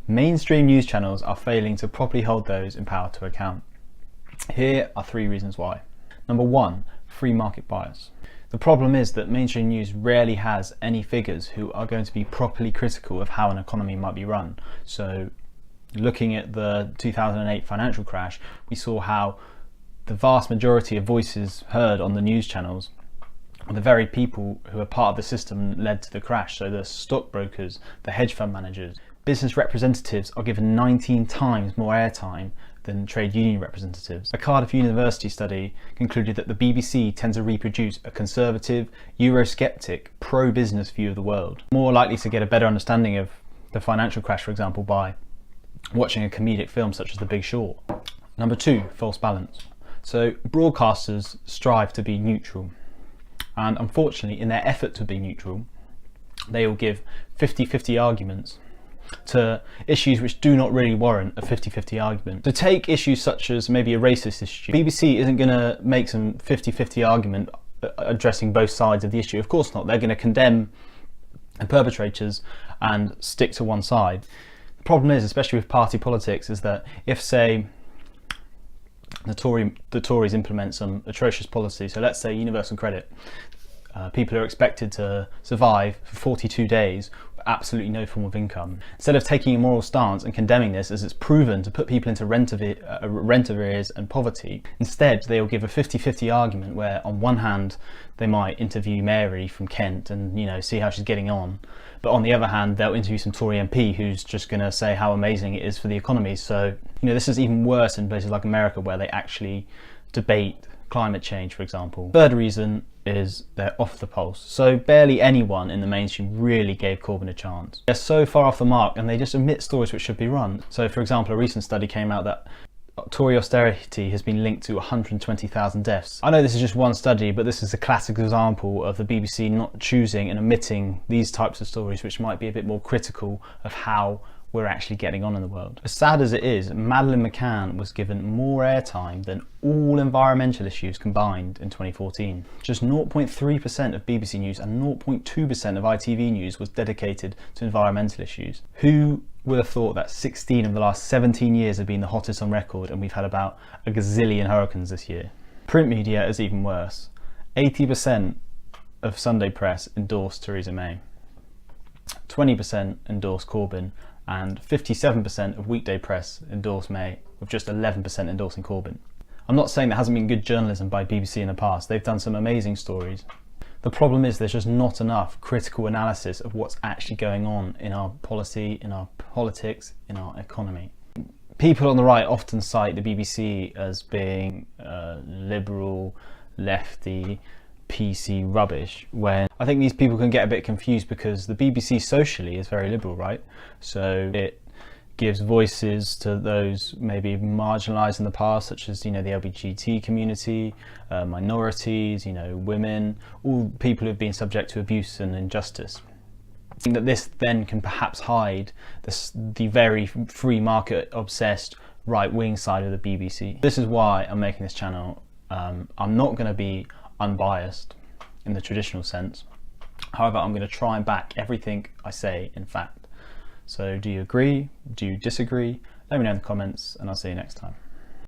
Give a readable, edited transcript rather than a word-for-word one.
Mainstream news channels are failing to properly hold those in power to account. Here are 3 reasons why. Number 1, free market bias. The problem is that mainstream news rarely has any figures who are going to be properly critical of how an economy might be run. So looking at the 2008 financial crash, we saw how the vast majority of voices heard on the news channels are the very people who are part of the system that led to the crash. So the stockbrokers, the hedge fund managers, business representatives are given 19 times more airtime than trade union representatives. A Cardiff University study concluded that the BBC tends to reproduce a conservative, Eurosceptic, pro-business view of the world. More likely to get a better understanding of the financial crash, for example, by watching a comedic film such as The Big Short. Number 2, false balance. So broadcasters strive to be neutral, and unfortunately in their effort to be neutral, they will give 50-50 arguments to issues which do not really warrant a 50-50 argument. To take issues such as maybe a racist issue, BBC isn't going to make some 50-50 argument addressing both sides of the issue. Of course not. They're going to condemn the perpetrators and stick to one side. The problem is, especially with party politics, is that if, say, the Tories implement some atrocious policy, so let's say universal credit, people are expected to survive for 42 days with absolutely no form of income. Instead of taking a moral stance and condemning this as it's proven to put people into rent arrears and poverty, instead they'll give a 50-50 argument where on one hand they might interview Mary from Kent and see how she's getting on, but on the other hand they'll interview some Tory MP who's just going to say how amazing it is for the economy. So this is even worse in places like America where they actually debate climate change, for example. Third reason is they're off the pulse. So barely anyone in the mainstream really gave Corbyn a chance. They're so far off the mark and they just omit stories which should be run. So for example, a recent study came out that Tory austerity has been linked to 120,000 deaths. I know this is just one study, but this is a classic example of the BBC not choosing and omitting these types of stories which might be a bit more critical of how we're actually getting on in the world. As sad as it is, Madeleine McCann was given more airtime than all environmental issues combined in 2014. Just 0.3% of BBC News and 0.2% of ITV News was dedicated to environmental issues. Who would have thought that 16 of the last 17 years have been the hottest on record, and we've had about a gazillion hurricanes this year? Print media is even worse. 80% of Sunday press endorsed Theresa May, 20% endorsed Corbyn, and 57% of weekday press endorsed May, with just 11% endorsing Corbyn. I'm not saying there hasn't been good journalism by BBC in the past. They've done some amazing stories. The problem is there's just not enough critical analysis of what's actually going on in our policy, in our politics, in our economy. People on the right often cite the BBC as being liberal, lefty, PC rubbish, when I think these people can get a bit confused because the BBC socially is very liberal, right? So it gives voices to those maybe marginalised in the past, such as the LGBT community, minorities, women, all people who've been subject to abuse and injustice. I think that this then can perhaps hide the very free market obsessed right-wing side of the BBC. This is why I'm making this channel. I'm not going to be unbiased in the traditional sense. However, I'm going to try and back everything I say in fact. So do you agree? Do you disagree? Let me know in the comments and I'll see you next time.